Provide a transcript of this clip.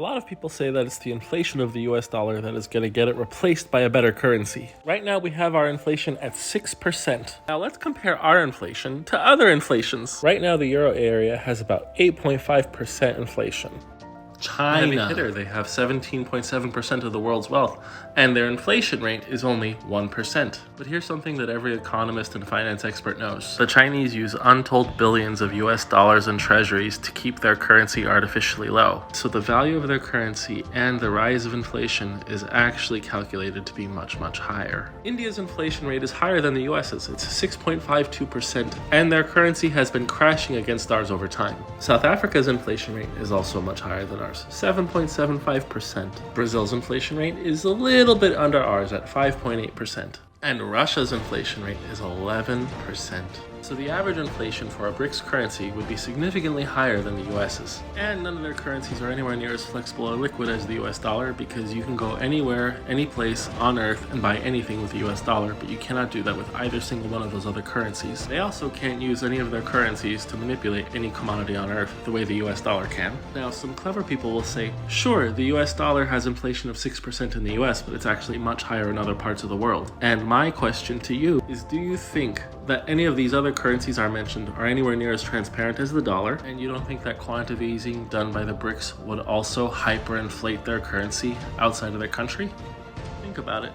A lot of people say that it's the inflation of the US dollar that is going to get it replaced by a better currency. Right now we have our inflation at 6%. Now let's compare our inflation to other inflations. Right now the euro area has about 8.5% inflation. China, heavy hitter, they have 17.7% of the world's wealth, and their inflation rate is only 1%. But here's something that every economist and finance expert knows. The Chinese use untold billions of US dollars and treasuries to keep their currency artificially low. So the value of their currency and the rise of inflation is actually calculated to be much, much higher. India's inflation rate is higher than the US's. It's 6.52%, and their currency has been crashing against ours over time. South Africa's inflation rate is also much higher than ours. 7.75%. Brazil's inflation rate is a little bit under ours at 5.8%. And Russia's inflation rate is 11%. So the average inflation for a BRICS currency would be significantly higher than the US's. And none of their currencies are anywhere near as flexible or liquid as the US dollar, because you can go anywhere, any place on earth and buy anything with the US dollar, but you cannot do that with either single one of those other currencies. They also can't use any of their currencies to manipulate any commodity on earth the way the US dollar can. Now, some clever people will say, sure, the US dollar has inflation of 6% in the US, but it's actually much higher in other parts of the world. And my question to you is, do you think that any of these other currencies I mentioned are anywhere near as transparent as the dollar, and you don't think that quantitative easing done by the BRICS would also hyperinflate their currency outside of their country? Think about it.